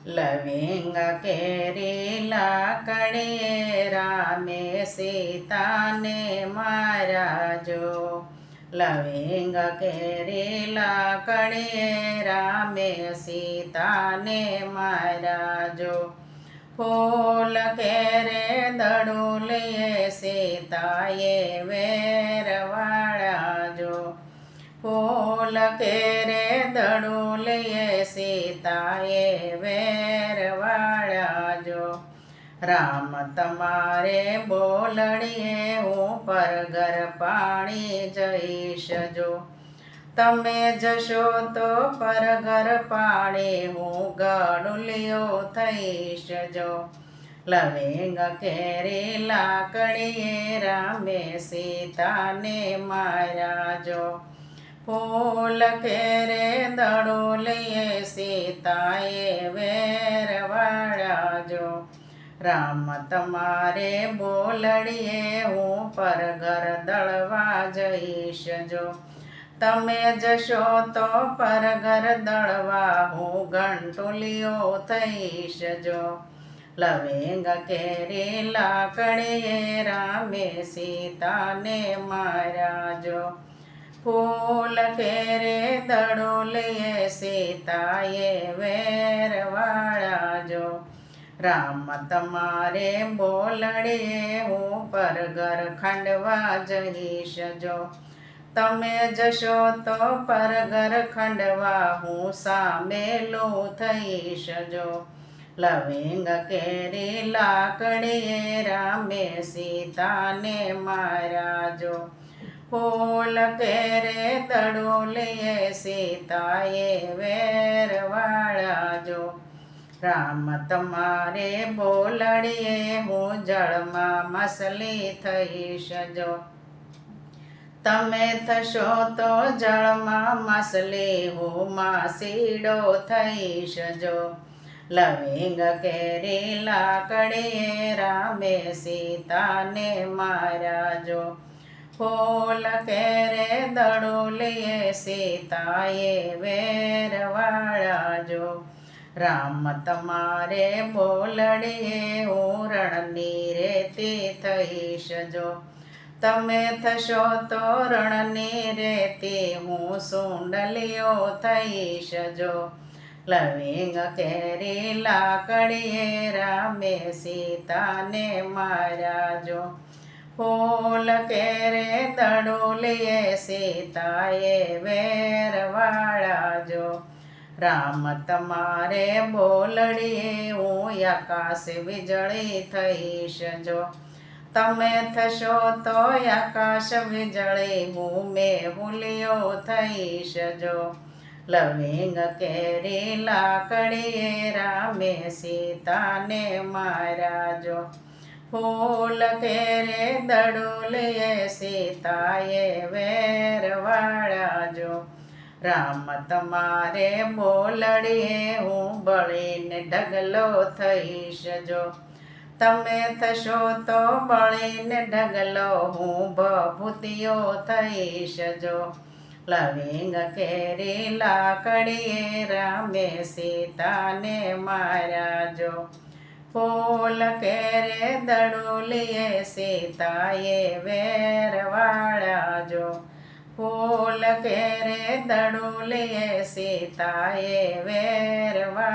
લવિંગ કેરી લાકડીએ રામે સીતાને માર્યા જો. લવિંગ કેરી લાકડીએ રામે સીતાને માર્યા જો. ફૂલ કેરે દડુલીએ સીતાએ વેરવાળ્યા જો. ફૂલ કેરે દડુલીએ સીતાએ વેરવાળ્યા જો. રામ તમારે બોલડીએ હું પરગર પાણી જઈશ જો. તમે જશો તો પરગર પાણી હું ગડુલિયો થઈશ જો. લવિંગ કેરી લાકડીએ રામે સીતાને માર્યા જો. ફૂલ કેરે દડુલીએ સીતાએ વેરવાળ્યા જો. રામ તમારે બોલડીએ હું પરગર દળવા જઈશ જો. તમે જશો તો પરગર દળવા હું ગંટુલિયો થઈશ જો. લવિંગ કેરી લાકડીએ રામે સીતાને માર્યા જો. ફૂલ કેરે દડુલીએ સીતાએ વેરવાળ્યા જો. રામ તમારે બોલડીએ હું પરગર ખંડવા જઈશ જો. તમે જશો તો પરગર ખંડવા હું સામેલું થઈશ જો. લવિંગ કેરી લાકડીએ રામે સીતાને માર્યા જો. ફૂલ કેરે દડુલીએ સીતાએ વેરવાળ્યા જો. રામ તમારે બોલડીએ હું જળમાં માછલી થઈશ જો. તમે થશો તો જળમાં માછલી હું માસીડો થઈશ જો. લવિંગ કેરી લાકડીએ રામે સીતાને માર્યા જો. ફૂલ કેરે દડુલીએ સીતાએ વેરવાળ્યા જો. રામ તમારે બોલડીએ હું રણની રેતી થઈશ જો. તમે થશો તો રણની રેતી હું સુંડલિયો થઈશ જો. લવિંગ કેરી લાકડીએ રામે સીતાને માર્યા જો. ફૂલ કેરે દડુલીએ સીતાએ વેરવાળ્યા જો. રામ તમારે બોલડીએ હું આકાશ વીજળી થઈશ જો. તમે થશો તો આકાશ વીજળી હું મેહુલિયો થઈશ જો. લવિંગ કેરી લાકડીએ રામે સીતાને માર્યા જો. ફૂલ કેરે દડુલીએ સીતાએ વેરવાળ્યા જો. રામ તમારે બોલડીએ હું બળીને ઢગલો થઈશ જો. તમે થશો તો બળીને ઢગલો હું ભભૂતિયો થઈશ જો. લવિંગ કેરી લાકડીએ રામે સીતાને માર્યા જો. ફૂલ કેરે દડુલીએ સીતાએ વેરવાળ્યા જો. ફૂલ કેરે દડુલીએ સીતાએ વેરવાળ્યા